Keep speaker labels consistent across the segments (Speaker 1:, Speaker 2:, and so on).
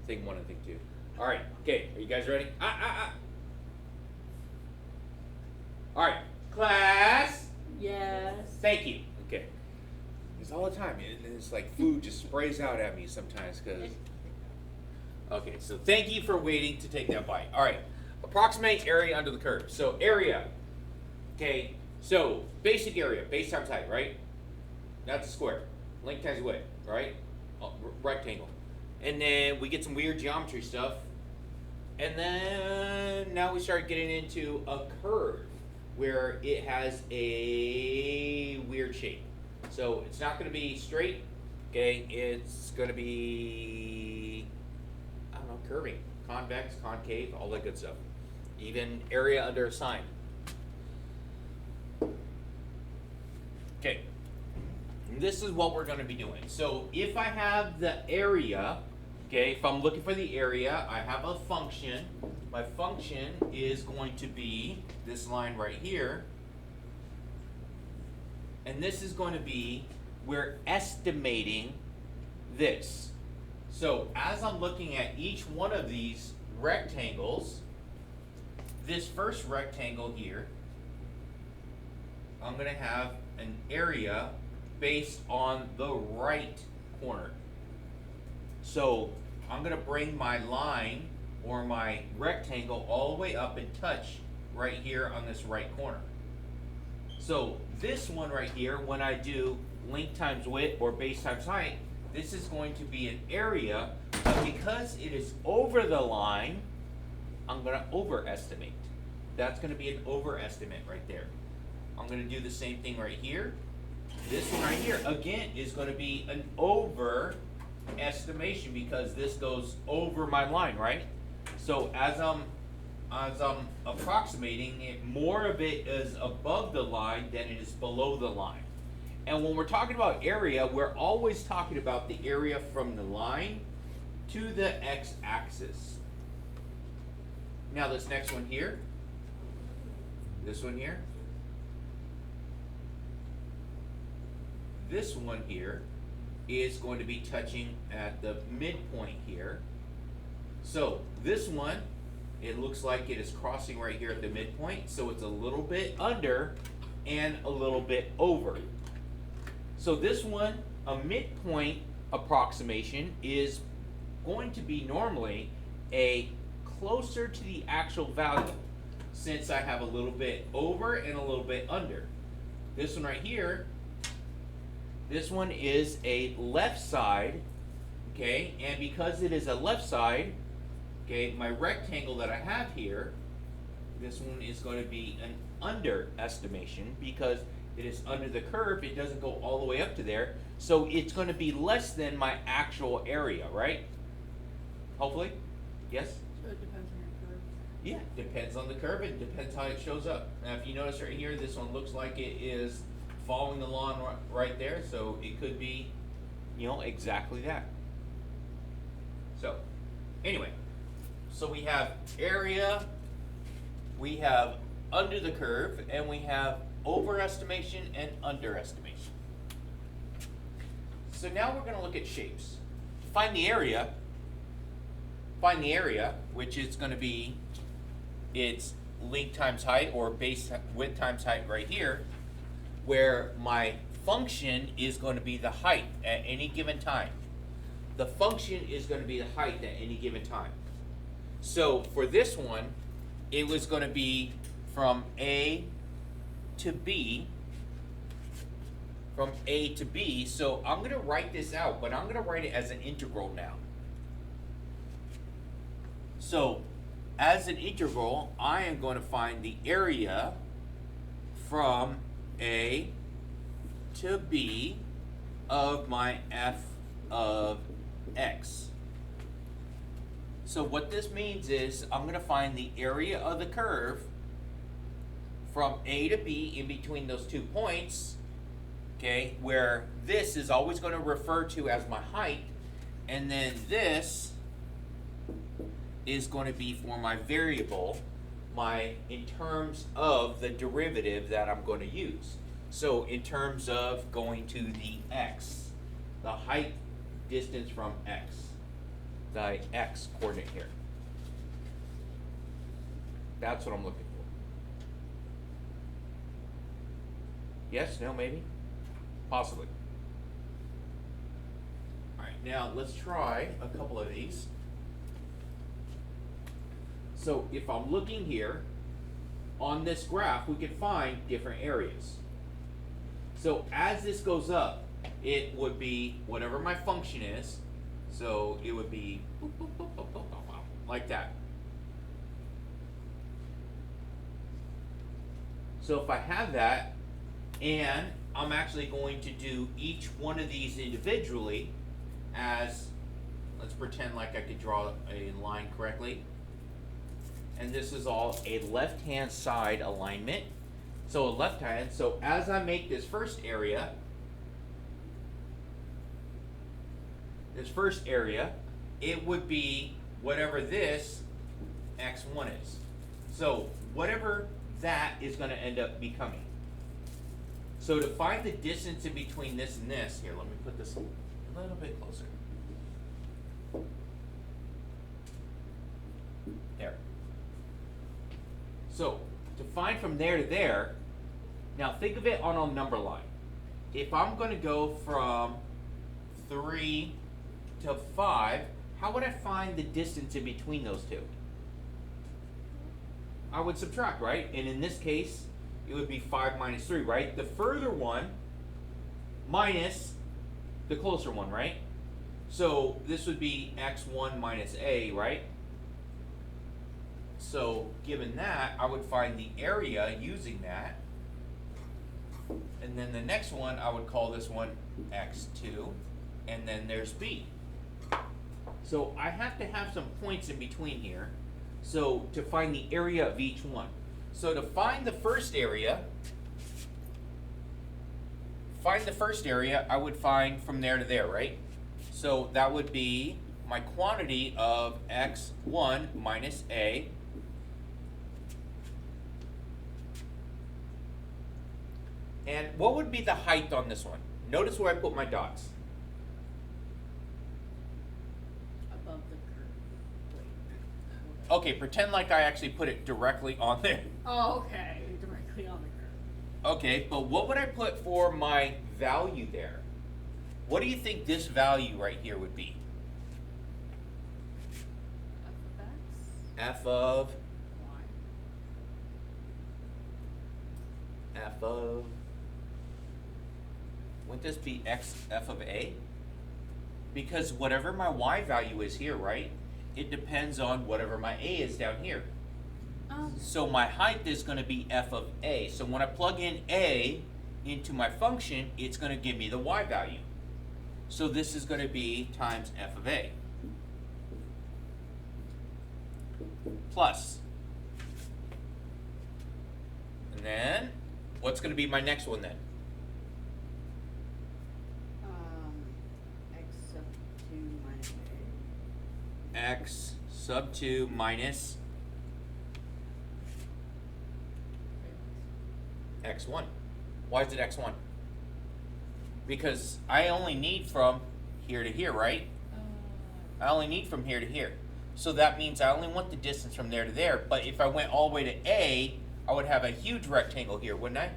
Speaker 1: Thing one and thing two. All right. Okay. Are you guys ready? All right. Class.
Speaker 2: Yes.
Speaker 1: Thank you. Okay. It's all the time. It's like food just sprays out at me sometimes because. Okay. So thank you for waiting to take that bite. All right. Approximate area under the curve. So area. Okay. So basic area, base times height, right? That's a square. Length times width, right? Rectangle. And then we get some weird geometry stuff. And then now we start getting into a curve where it has a weird shape. So it's not going to be straight, okay? It's going to be, I don't know, curving, convex, concave, all that good stuff. Even area under a sine. Okay. This is what we're going to be doing. So if I have the area, okay, if I'm looking for the area, I have a function. My function is going to be this line right here. And this is going to be, we're estimating this. So as I'm looking at each one of these rectangles, this first rectangle here, I'm going to have an area based on the right corner. So I'm going to bring my line or my rectangle all the way up and touch right here on this right corner. So this one right here, when I do length times width or base times height, this is going to be an area, but because it is over the line, I'm going to overestimate. That's going to be an overestimate right there. I'm going to do the same thing right here. This one right here, again, is going to be an overestimation because this goes over my line, right? So as I'm approximating it, more of it is above the line than it is below the line. And when we're talking about area, we're always talking about the area from the line to the x-axis. Now this next one here, this one here, this one here is going to be touching at the midpoint here. So this one, it looks like it is crossing right here at the midpoint, so it's a little bit under and a little bit over. So this one, a midpoint approximation, is going to be normally a closer to the actual value, since I have a little bit over and a little bit under. This one right here, this one is a left side, okay, and because it is a left side, okay, my rectangle that I have here, this one is going to be an underestimation because it is under the curve. It doesn't go all the way up to there, so it's going to be less than my actual area, right? Hopefully, yes?
Speaker 2: So it depends on your curve.
Speaker 1: Yeah, depends on the curve. It depends how it shows up. Now, if you notice right here, this one looks like it is following the lawn right there, so it could be, you know, exactly that. So, anyway, so we have area, we have under the curve, and we have overestimation and underestimation. So now we're going to look at shapes. To find the area, which is going to be its length times height or base width times height right here, where my function is going to be the height at any given time. The function is going to be the height at any given time. So for this one, it was going to be from A to B, so I'm going to write this out, but I'm going to write it as an integral now. So as an integral, I am going to find the area from A to B of my f of x. So what this means is I'm going to find the area of the curve from A to B in between those 2 points, okay, where this is always going to refer to as my height, and then this is going to be for my variable, in terms of the derivative that I'm going to use. So in terms of going to the x, the height distance from x. the x coordinate here. That's what I'm looking for. Yes, no, maybe? Possibly. Alright, now let's try a couple of these. So if I'm looking here, on this graph, we can find different areas. So as this goes up, it would be whatever my function is. So it would be boop, boop, boop, boop, boop, boop, boop, like that. So if I have that, and I'm actually going to do each one of these individually as, let's pretend like I could draw a line correctly. And this is all a left-hand side alignment. So a left hand, so as I make this first area, it would be whatever this x1 is. So whatever that is going to end up becoming. So to find the distance in between this and this, here, let me put this a little bit closer. There. So to find from there to there, now think of it on a number line. If I'm going to go from 3 to 5, how would I find the distance in between those two? I would subtract, right? And in this case, it would be 5 minus 3, right? The further one minus the closer one, right? So this would be x1 minus a, right? So given that, I would find the area using that. And then the next one, I would call this one x2. And then there's b. So I have to have some points in between here. So to find the area of each one. So to find the first area, I would find from there to there, right? So that would be my quantity of x1 minus a. And what would be the height on this one? Notice where I put my dots.
Speaker 2: Above the curve. Wait.
Speaker 1: Okay, pretend like I actually put it directly on there.
Speaker 2: Oh, okay. Directly on the curve.
Speaker 1: Okay, but what would I put for my value there? What do you think this value right here would be?
Speaker 2: F of X.
Speaker 1: F of,
Speaker 2: Y.
Speaker 1: F of, wouldn't this be f of a? Because whatever my y value is here, right? It depends on whatever my a is down here. So my height is going to be f of a. So when I plug in a into my function, it's going to give me the y value. So this is going to be times f of a. Plus. And then, what's going to be my next one then?
Speaker 2: X sub 2 minus A.
Speaker 1: X sub 2 minus x1. Why is it x1? Because I only need from here to here, right? I only need from here to here. So that means I only want the distance from there to there. But if I went all the way to A, I would have a huge rectangle here, wouldn't I?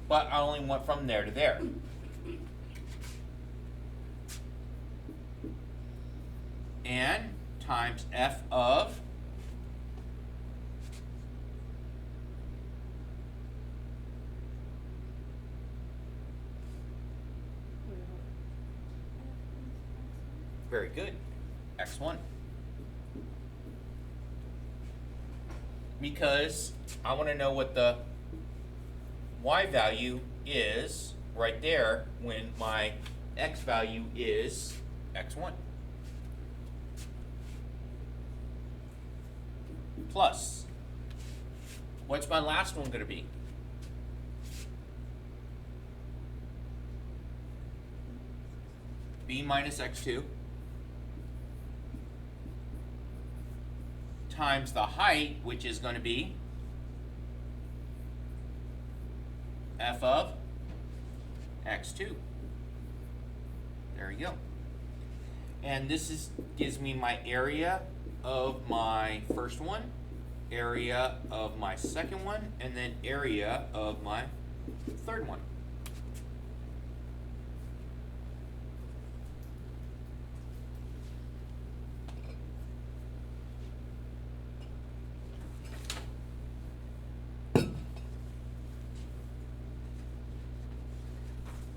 Speaker 1: But I only went from there to there. And times f of very good. X1. Because I want to know what the y value is right there when my x value is x1. Plus, what's my last one going to be? B minus x2 times the height, which is going to be f of x2. There you go. And gives me my area of my first one, area of my second one, and then area of my third one.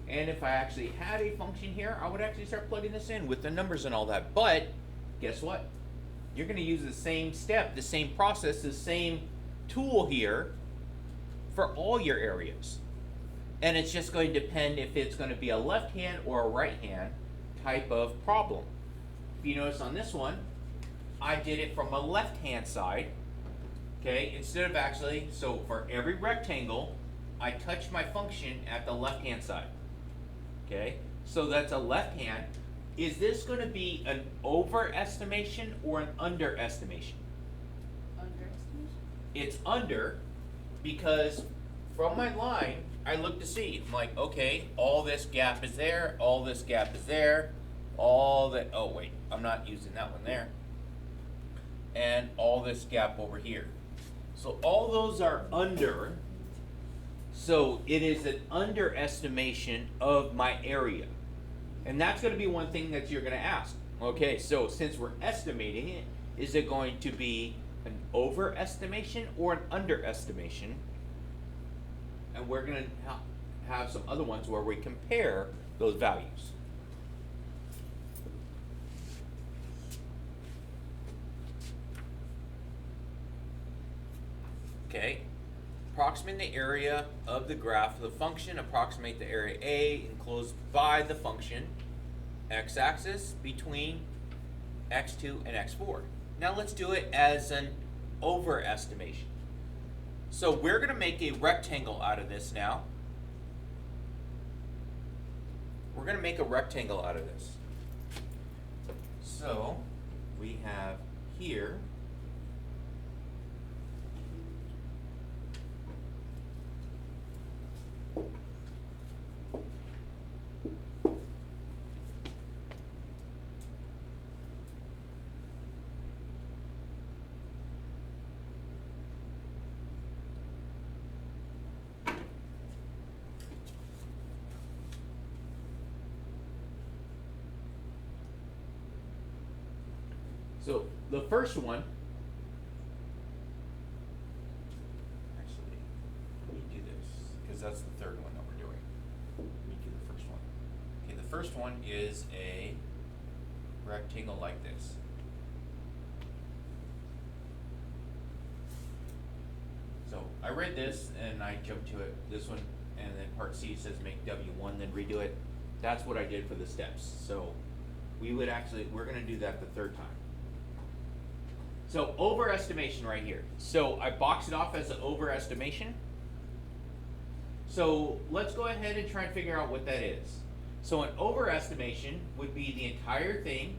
Speaker 1: And if I actually had a function here, I would actually start plugging this in with the numbers and all that. But guess what? You're going to use the same step, the same process, the same tool here for all your areas. And it's just going to depend if it's going to be a left hand or a right hand type of problem. If you notice on this one, I did it from a left hand side. Okay, instead of actually, so for every rectangle, I touch my function at the left hand side. Okay, so that's a left hand. Is this going to be an overestimation or an underestimation?
Speaker 2: Underestimation?
Speaker 1: It's under, because from my line, I look to see. I'm like, okay, all this gap is there, all this gap is there, all that. Oh wait, I'm not using that one there. And all this gap over here. So all those are under. So it is an underestimation of my area. And that's going to be one thing that you're going to ask. Okay, so since we're estimating it, is it going to be an overestimation or an underestimation? And we're going to have some other ones where we compare those values. Okay. Approximate the area of the graph of the function. Approximate the area A enclosed by the function x-axis between x2 and x4. Now let's do it as an overestimation. So we're going to make a rectangle out of this now. We're going to make a rectangle out of this. So we have here so the first one, actually, let me do this, because that's the third one that we're doing. Let me do the first one. Okay, the first one is a rectangle like this. So I read this and I jumped to it, this one, and then part C says make W1, then redo it. That's what I did for the steps. So we're gonna do that the third time. So overestimation right here. So I box it off as an overestimation. So let's go ahead and try and figure out what that is. So an overestimation would be the entire thing,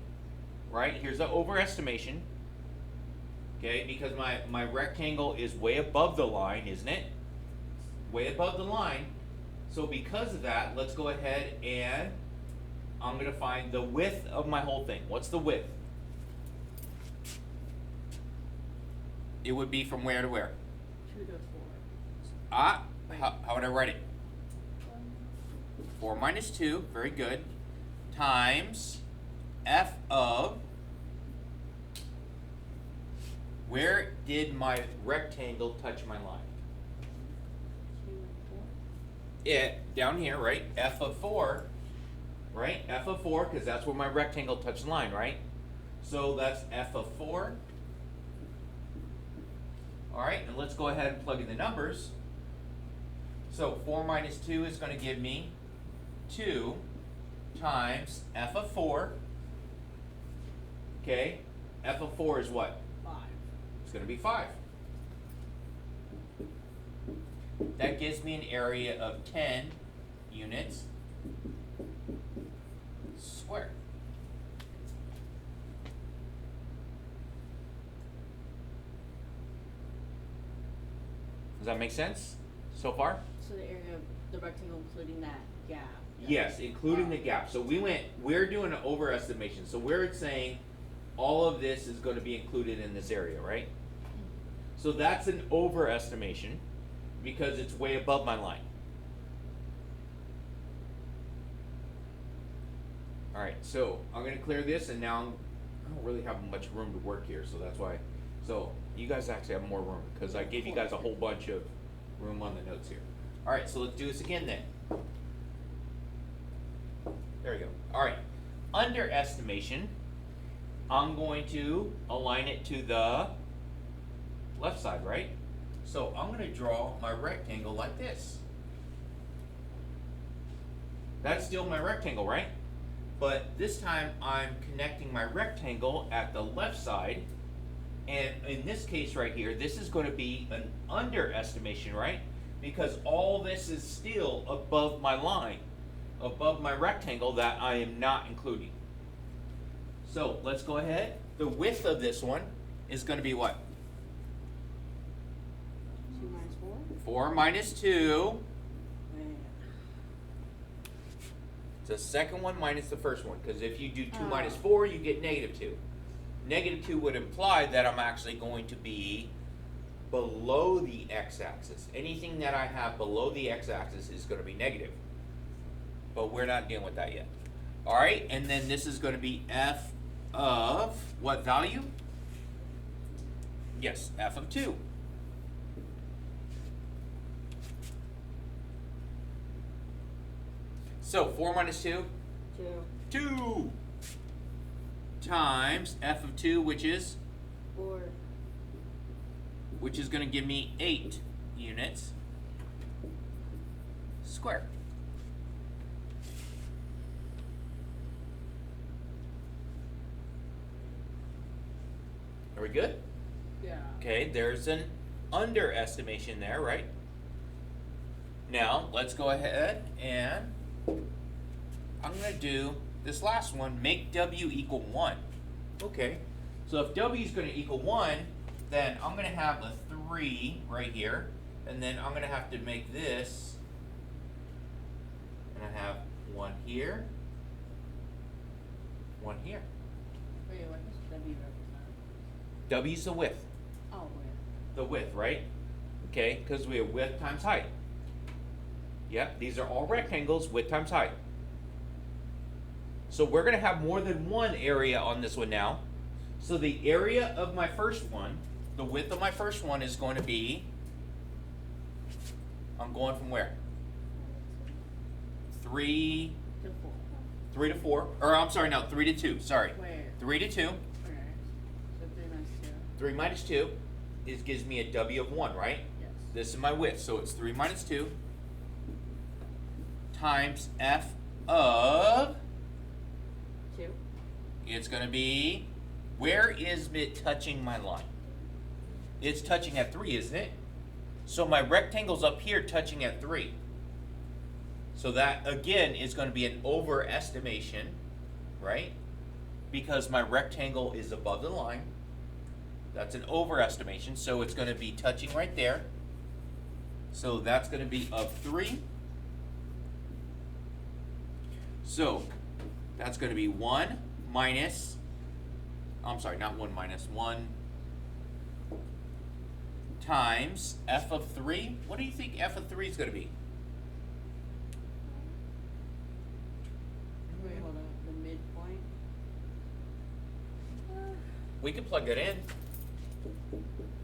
Speaker 1: right? Here's the overestimation. Okay, because my rectangle is way above the line, isn't it? Way above the line. So because of that, let's go ahead and I'm going to find the width of my whole thing. What's the width? It would be from where to where?
Speaker 2: 2 to 4.
Speaker 1: How would I write it? 4 minus 2, very good, times f of, where did my rectangle touch my line?
Speaker 2: 2 and 4.
Speaker 1: It, down here, right? F of 4, right? F of 4, because that's where my rectangle touched the line, right? So that's f of 4. All right, and let's go ahead and plug in the numbers. So 4 minus 2 is going to give me 2 times f of 4. Okay, f of 4 is what?
Speaker 2: 5.
Speaker 1: It's going to be 5. That gives me an area of 10 units squared. Does that make sense so far?
Speaker 2: So the area of the rectangle including that gap
Speaker 1: Yes, including the gap. So we're doing an overestimation. So where it's saying all of this is gonna be included in this area, right? So that's an overestimation because it's way above my line. Alright, so I'm gonna clear this and now I don't really have much room to work here, so that's why. So you guys actually have more room because I gave you guys a whole bunch of room on the notes here. Alright, so let's do this again then. There we go. Alright, underestimation, I'm going to align it to the left side, right? So I'm gonna draw my rectangle like this. That's still my rectangle, right? But this time I'm connecting my rectangle at the left side. And in this case right here, this is going to be an underestimation, right? Because all this is still above my line, above my rectangle that I am not including. So let's go ahead. The width of this one is going to be what?
Speaker 2: 2 minus 4?
Speaker 1: 4 minus 2.
Speaker 2: Man.
Speaker 1: It's the second one minus the first one, because if you do 2
Speaker 2: Oh.
Speaker 1: minus 4, you get negative 2. Negative 2 would imply that I'm actually going to be below the x-axis. Anything that I have below the x-axis is going to be negative. But we're not dealing with that yet. Alright, and then this is going to be f of what value? Yes, f of 2. So 4 minus 2?
Speaker 2: 2.
Speaker 1: 2 times f of 2, which is
Speaker 2: 4.
Speaker 1: going to give me 8 units squared. Are we good?
Speaker 2: Yeah.
Speaker 1: Okay, there's an underestimation there, right? Now, let's go ahead and I'm going to do this last one, make W equal 1. Okay, so if W is going to equal 1, then I'm going to have a 3 right here, and then I'm going to have to make this, and I have 1 here, 1 here.
Speaker 2: Wait, what does W represent?
Speaker 1: W's the width.
Speaker 2: Oh, where?
Speaker 1: The width, right? Okay, because we have width times height. Yep, these are all rectangles, width times height. So we're going to have more than one area on this one now. So the area of my first one, the width of my first one is going to be, I'm going from where? 3
Speaker 2: To 4.
Speaker 1: 3 to 4, or I'm sorry, no, 3 to 2, sorry.
Speaker 2: Where?
Speaker 1: 3 to 2,
Speaker 2: Where? So 3 minus 2.
Speaker 1: 3 minus 2 gives me a W of 1, right?
Speaker 2: Yes.
Speaker 1: This is my width, so it's 3 minus 2 times f of,
Speaker 2: 2.
Speaker 1: it's going to be, where is it touching my line? It's touching at 3, isn't it? So my rectangle's up here touching at 3. So that, again, is going to be an overestimation, right? Because my rectangle is above the line. That's an overestimation, so it's going to be touching right there. So that's going to be of 3. So that's going to be 1 minus, I'm sorry, not 1 minus, 1 times f of 3. What do you think f of 3 is going to be?
Speaker 2: Wait, hold on. The midpoint?
Speaker 1: We can plug that in.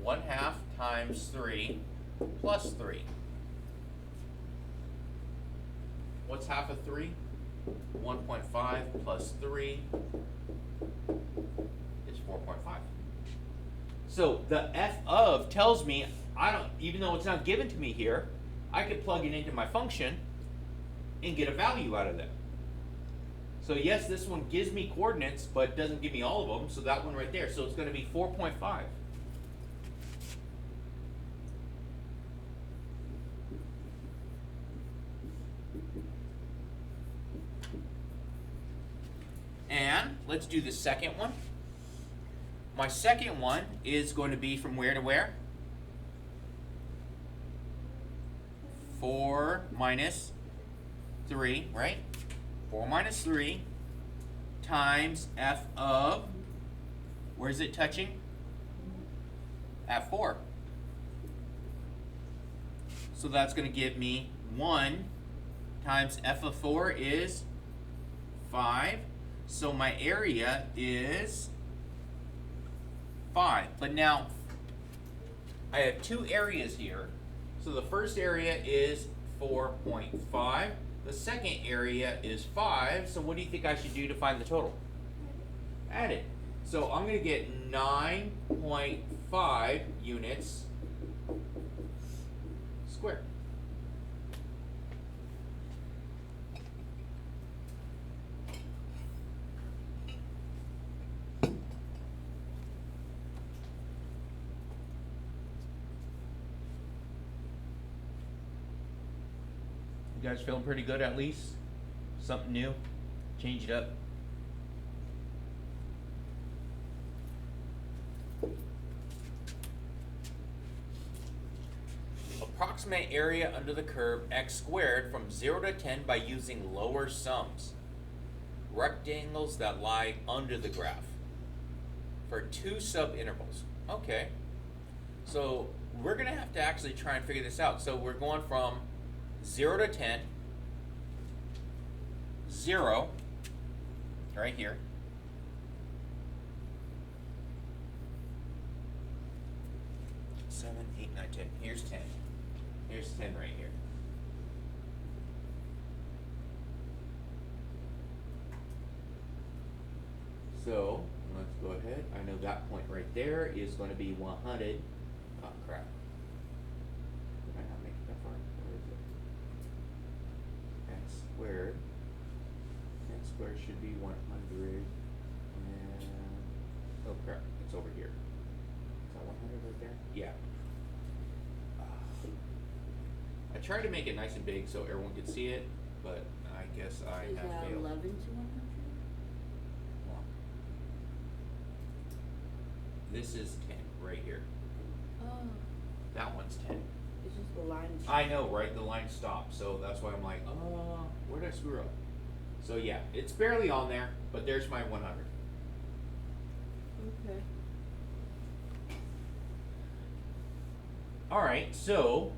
Speaker 1: 1/2 times 3 plus 3. What's half of 3? 1.5 plus 3 is 4.5. So the f of tells me, even though it's not given to me here, I could plug it into my function and get a value out of that. So yes, this one gives me coordinates, but it doesn't give me all of them, so that one right there. So it's going to be 4.5. And let's do the second one. My second one is going to be from where to where? 4 minus 3, right? 4 minus 3 times f of, where is it touching? At 4. So that's going to give me 1 times f of 4 is 5. So my area is 5. But now, I have 2 areas here. So the first area is 4.5. The second area is 5. So what do you think I should do to find the total? Add it. So I'm going to get 9.5 units squared. You guys feeling pretty good at least? Something new? Change it up. Approximate area under the curve x squared from 0 to 10 by using lower sums. Rectangles that lie under the graph for 2 subintervals. Okay. So we're going to have to actually try and figure this out. So we're going from 0 to 10, 0, right here. Seven, 8, 9, 10. Here's 10. Here's 10 right here. So let's go ahead. I know that point right there is going to be 100. Oh crap. Did I not make it that far? Where is it? X squared. X squared should be 100. And oh crap, it's over here. Is that 100 right there? Yeah. I tried to make it nice and big so everyone could see it, but I guess I
Speaker 2: Is
Speaker 1: have
Speaker 2: that
Speaker 1: failed.
Speaker 2: 11 to 100?
Speaker 1: This is 10 right here.
Speaker 2: Oh,
Speaker 1: That one's 10.
Speaker 2: it's just the line.
Speaker 1: I know, right? The line stopped, so that's why I'm like, where did I screw up? So yeah, it's barely on there, but there's my 100.
Speaker 2: Okay.
Speaker 1: All right, so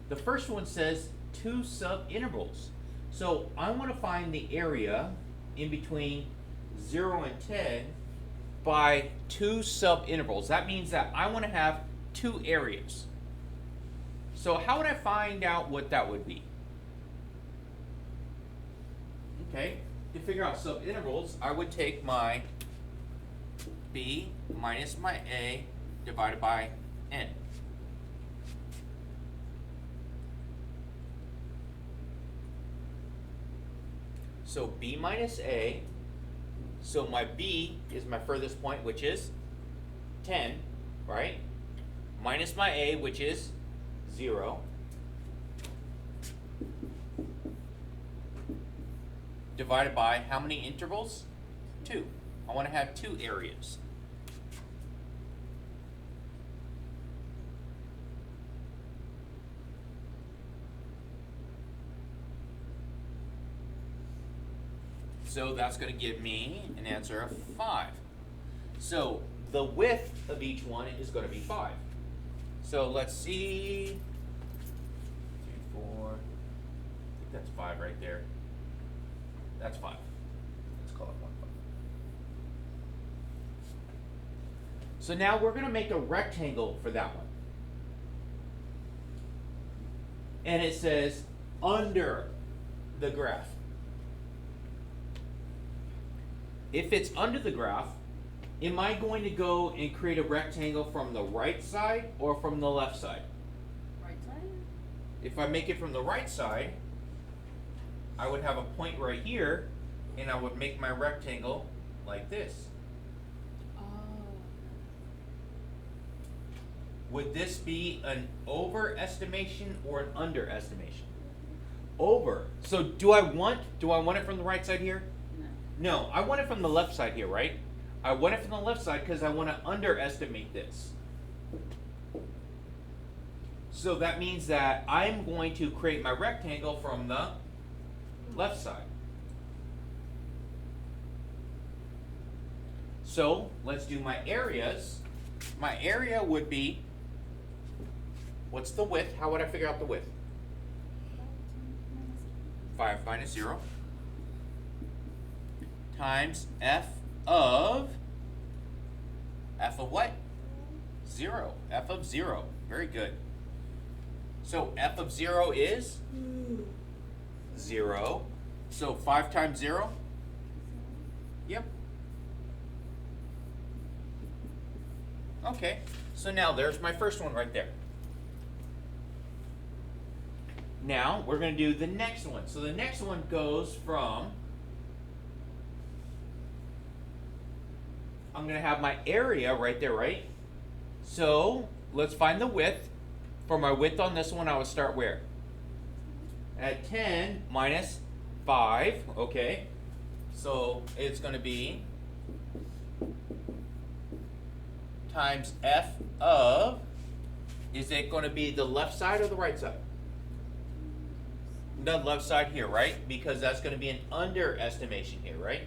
Speaker 1: the first one says 2 subintervals. So I want to find the area in between 0 and 10 by 2 subintervals. That means that I want to have 2 areas. So how would I find out what that would be? Okay, to figure out subintervals, I would take my b minus my a divided by n. So b minus a, so my b is my furthest point, which is 10, right? Minus my a, which is 0. Divided by how many intervals? 2. I want to have 2 areas. So that's going to give me an answer of 5. So the width of each one is going to be 5. So let's see. 2, 4. I think that's 5 right there. That's 5. Let's call it 1, 5. So now we're going to make a rectangle for that one. And it says under the graph. If it's under the graph, am I going to go and create a rectangle from the right side or from the left side?
Speaker 2: Right side?
Speaker 1: If I make it from the right side, I would have a point right here, and I would make my rectangle like this.
Speaker 2: Oh.
Speaker 1: Would this be an overestimation or an underestimation? Over. So do I want it from the right side here?
Speaker 2: No.
Speaker 1: No, I want it from the left side here, right? I want it from the left side because I want to underestimate this. So that means that I'm going to create my rectangle from the left side. So let's do my areas. My area would be, what's the width? How would I figure out the width? 5 minus 0 times f of what? 0. F of 0. Very good. So f of 0 is 0. So 5 times 0? Yep. Okay. So now there's my first one right there. Now we're going to do the next one. So the next one goes from, I'm going to have my area right there, right? So let's find the width. For my width on this one, I would start where? At 10 minus 5, okay? So it's going to be times f of, is it going to be the left side or the right side? The left side here, right? Because that's going to be an underestimation here, right?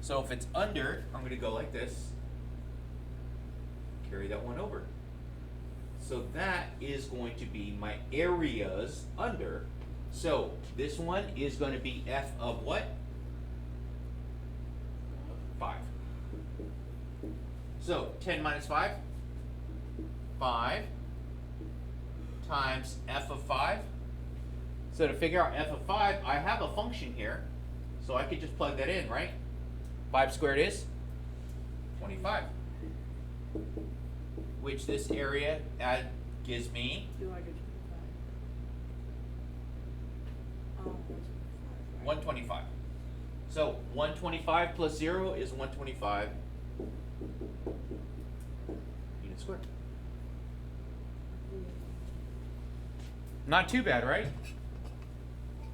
Speaker 1: So if it's under, I'm going to go like this. Carry that one over. So that is going to be my areas under. So this one is going to be f of what? 5. So 10 minus 5? 5 times f of 5. So to figure out f of 5, I have a function here. So I could just plug that in, right? 5 squared is 25. Which this area gives me
Speaker 2: 225.
Speaker 1: 125. So 125 plus 0 is 125 units squared. Not too bad, right?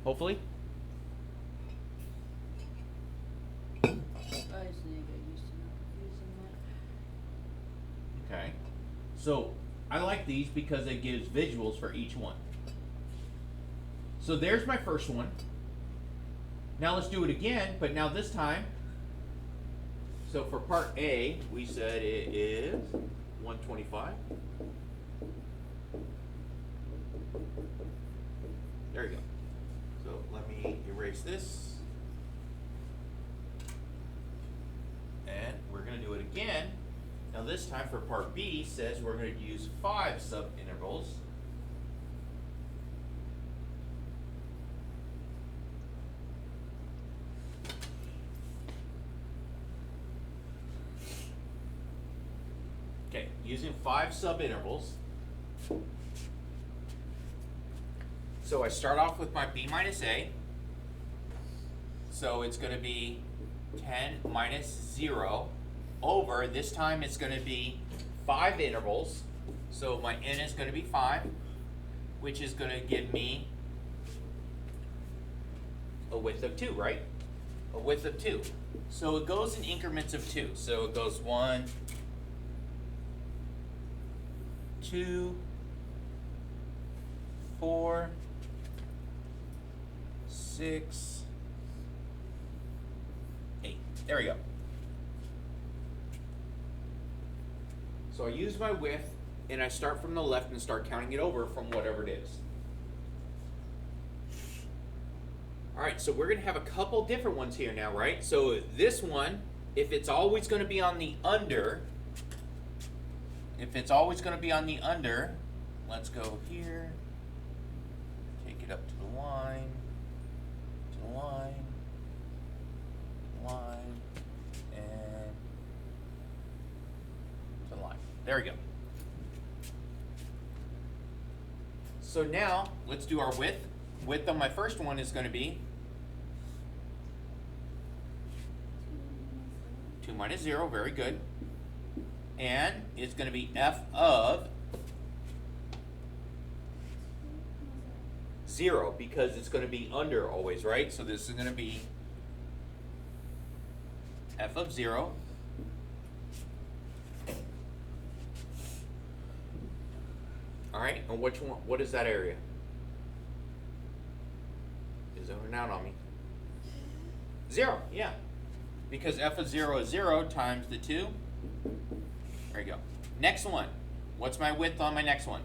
Speaker 1: Hopefully.
Speaker 2: I just need to get used to not using that.
Speaker 1: Okay. So I like these because it gives visuals for each one. So there's my first one. Now let's do it again, but now this time, so for part A, we said it is 125. There you go. So let me erase this. And we're going to do it again. Now this time for part B says we're going to use 5 subintervals. Okay, using 5 subintervals. So I start off with my b minus a. So it's going to be 10 minus 0 over, this time it's going to be 5 intervals. So my n is going to be 5, which is going to give me a width of 2, right? A width of 2. So it goes in increments of 2. So it goes 1, 2, 4, 6, 8. There we go. So I use my width, and I start from the left and start counting it over from whatever it is. All right, so we're going to have a couple different ones here now, right? So this one, if it's always going to be on the under, let's go here, take it up to the line, and to the line. There we go. So now, let's do our width. Width on my first one is going to be 2 minus 0, very good. And it's going to be f of 0 because it's going to be under always, right? So this is going to be f of 0. All right, and which one? What is that area? Is zoning out on me. 0, yeah. Because f of 0 is 0 times the 2. There you go. Next one. What's my width on my next one?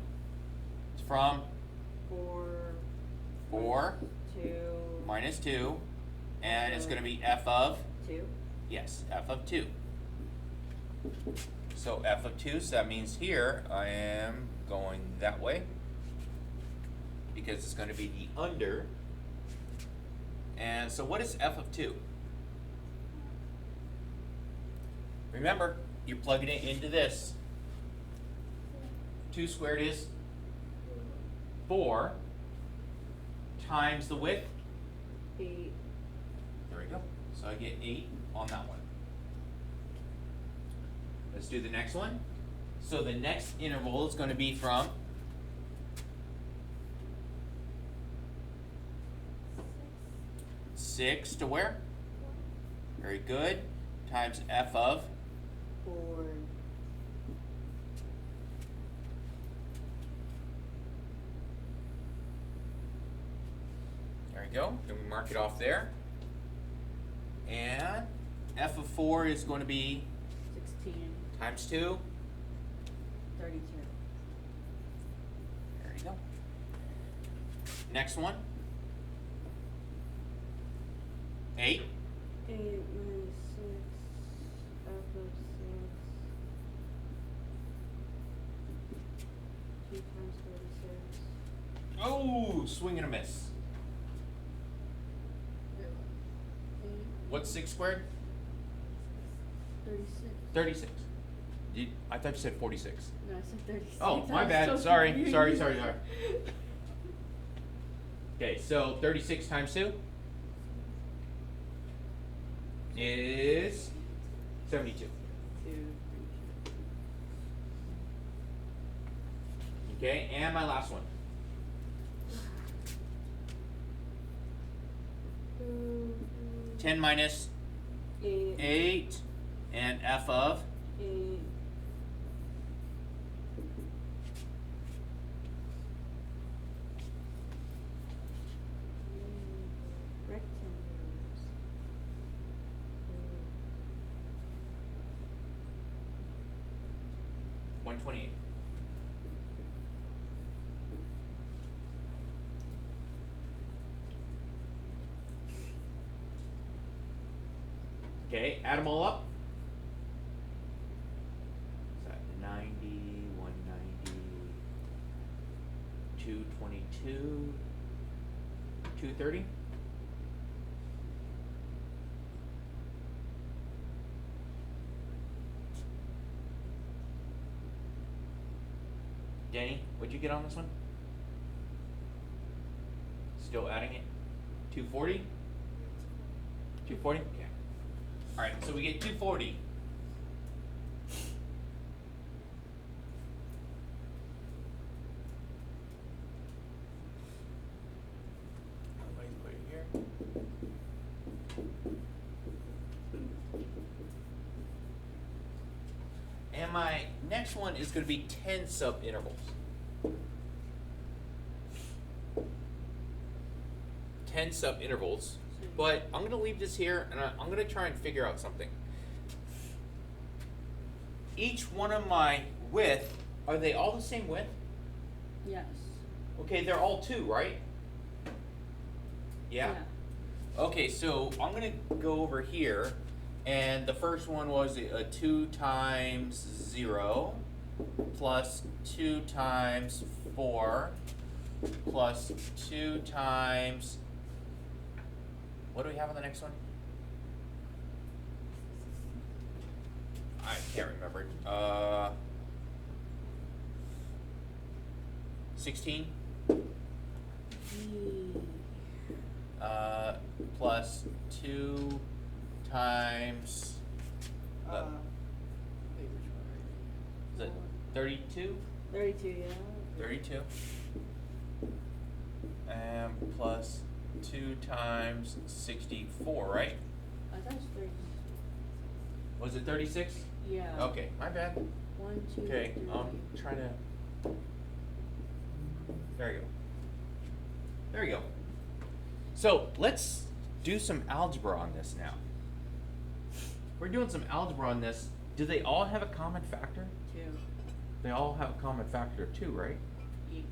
Speaker 1: It's from 4
Speaker 2: 2
Speaker 1: minus 2, and it's going to be f of,
Speaker 2: 2.
Speaker 1: yes, f of 2. So f of 2, so that means here I am going that way, because it's going to be the under. And so what is f of 2? Remember, you're plugging it into this. 2 squared is 4 times the width.
Speaker 2: 8.
Speaker 1: There we go. So I get 8 on that one. Let's do the next one. So the next interval is going to be from 6 to where? Very good. Times f of
Speaker 2: 4.
Speaker 1: There we go. Then we mark it off there. And f of 4 is going to be
Speaker 2: 16.
Speaker 1: times 2.
Speaker 2: 32.
Speaker 1: There you go. Next one. 8.
Speaker 2: 8 minus 6. F of 6. 2 times 36.
Speaker 1: Oh, swing and a miss.
Speaker 2: 8.
Speaker 1: What's 6 squared?
Speaker 2: 36.
Speaker 1: 36. I thought you said 46.
Speaker 2: No, I said 36.
Speaker 1: Oh, my
Speaker 2: I was
Speaker 1: bad.
Speaker 2: so
Speaker 1: Sorry.
Speaker 2: confused.
Speaker 1: Sorry. Okay, so 36 times 2 is 72.
Speaker 2: 2.
Speaker 1: Okay, and my last one. 10 minus
Speaker 2: 8.
Speaker 1: 8 and f of
Speaker 2: 8. Rectangles.
Speaker 1: 128. Okay, add them all up. Is that 90, 190, 222, 230? Danny, what'd you get on this one? Still adding it? 240? 240? Okay. Alright, so we get 240. Everybody's put it here. And my next one is going to be 10 subintervals. 10 subintervals. But I'm going to leave this here, and I'm going to try and figure out something. Each one of my width, are they all the same width?
Speaker 2: Yes.
Speaker 1: Okay, they're all 2, right? Yeah? Okay, so I'm going to go over here, and the first one was a 2 times 0 plus 2 times 4 plus 2 times... What do we have on the next one? I can't remember. 16? Plus 2 times... is it 32?
Speaker 2: 32, yeah.
Speaker 1: 32. And plus 2 times 64, right?
Speaker 2: I thought it was 30.
Speaker 1: Was it 36?
Speaker 2: Yeah.
Speaker 1: Okay, my bad.
Speaker 2: 1, 2,
Speaker 1: Okay,
Speaker 2: 3.
Speaker 1: I'm trying to... There you go. There you go. So let's do some algebra on this now. We're doing some algebra on this. Do they all have a common factor?
Speaker 2: 2.
Speaker 1: They all have a common factor of 2, right?
Speaker 2: E.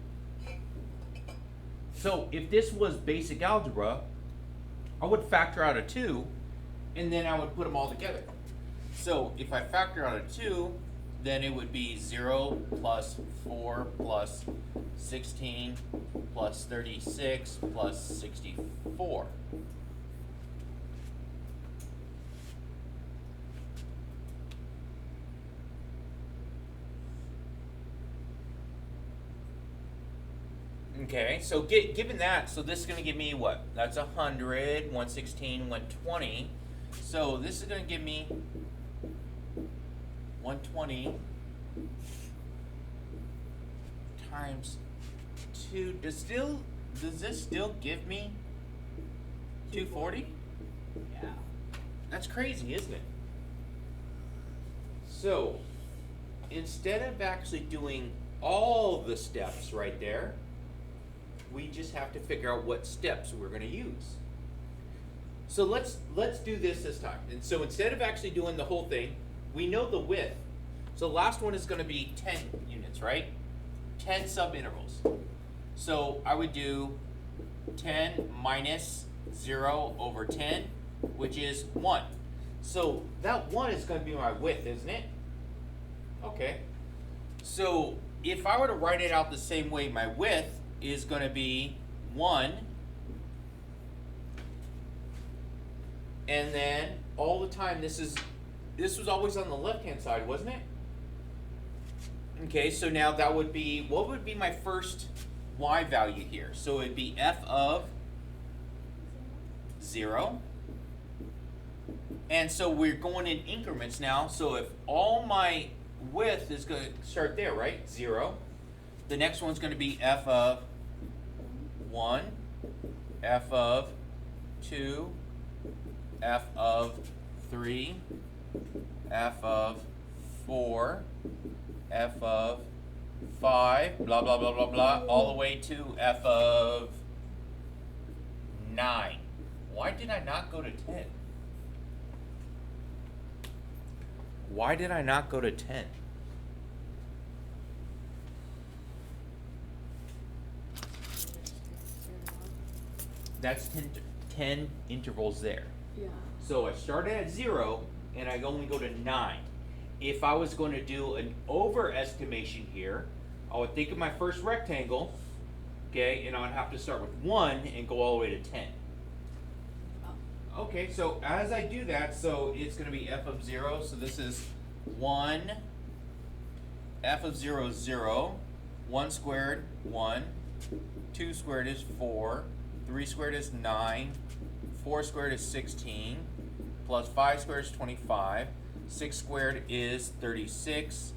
Speaker 1: So if this was basic algebra, I would factor out a 2, and then I would put them all together. So if I factor out a 2, then it would be 0 plus 4 plus 16 plus 36 plus 64. Okay, so given that, so this is going to give me what? That's 100, 116, 120. So this is going to give me 120 times 2. Does this still give me 240?
Speaker 2: Yeah.
Speaker 1: That's crazy, isn't it? So instead of actually doing all the steps right there, we just have to figure out what steps we're going to use. So let's do this time. And so instead of actually doing the whole thing, we know the width. So the last one is going to be 10 units, right? 10 subintervals. So I would do 10 minus 0 over 10, which is 1. So that 1 is going to be my width, isn't it? Okay. So if I were to write it out the same way, my width is going to be 1, and then all the time this was always on the left hand side, wasn't it? Okay, so now that would be, what would be my first y value here? So it'd be f of 0, and so we're going in increments now. So if all my width is going to start there, right? 0. The next one's going to be f of 1, f of 2, f of 3, f of 4, f of 5, blah, blah, blah, blah, blah, all the way to f of 9. Why did I not go to 10? Why did I not go to 10? That's 10 intervals there.
Speaker 2: Yeah.
Speaker 1: So I started at 0 and I only go to 9. If I was going to do an overestimation here, I would think of my first rectangle, okay, and I would have to start with 1 and go all the way to 10. Okay, so as I do that, so it's going to be f of 0, so this is 1, f of 0 is 0, 1 squared, 1, 2 squared is 4, 3 squared is 9, 4 squared is 16, plus 5 squared is 25, 6 squared is 36,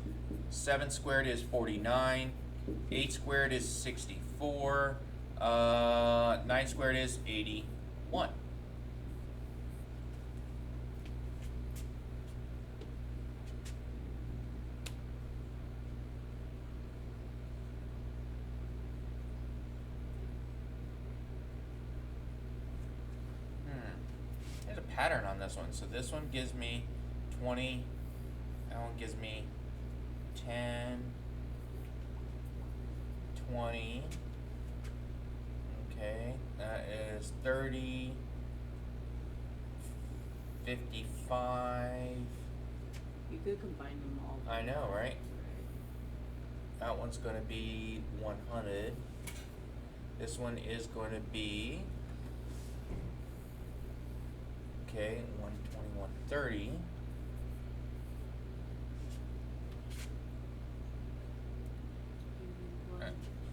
Speaker 1: 7 squared is 49, 8 squared is 64, 9 squared is 81. There's a pattern on this one. So this one gives me 20, that one gives me 10, 20, okay, that is 30, 55,
Speaker 2: You could combine them all.
Speaker 1: I know, right? That one's going to be 100. This one is going to be, okay, 120, 130.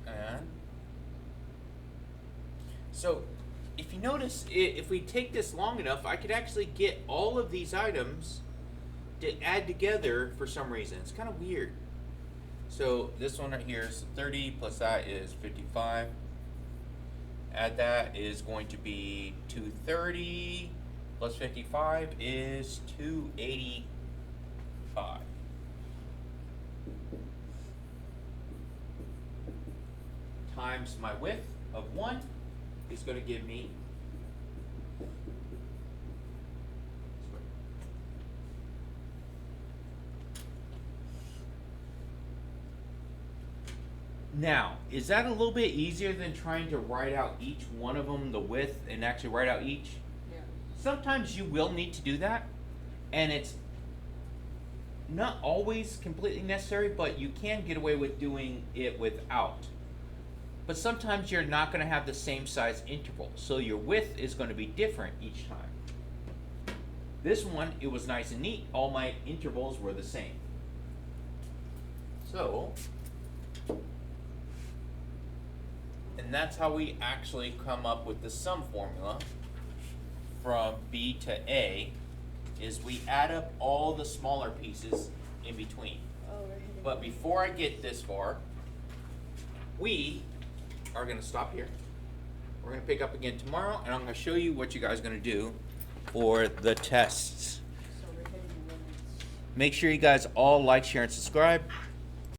Speaker 1: And so if you notice, if we take this long enough, I could actually get all of these items to add together for some reason. It's kind of weird. So this one right here is 30 plus that is 55. Add that is going to be 230 plus 55 is 285. Times my width of 1 is going to give me Now, is that a little bit easier than trying to write out each one of them, the width, and actually write out each?
Speaker 2: Yeah.
Speaker 1: Sometimes you will need to do that, and it's not always completely necessary, but you can get away with doing it without. But sometimes you're not going to have the same size interval, so your width is going to be different each time. This one, it was nice and neat. All my intervals were the same. So, and that's how we actually come up with the sum formula from B to A, is we add up all the smaller pieces in between.
Speaker 2: Oh, we're hitting.
Speaker 1: But before I get this far, we are going to stop here. We're going to pick up again tomorrow, and I'm going to show you what you guys are going to do for the tests.
Speaker 2: So we're hitting the limits.
Speaker 1: Make sure you guys all like, share, and subscribe.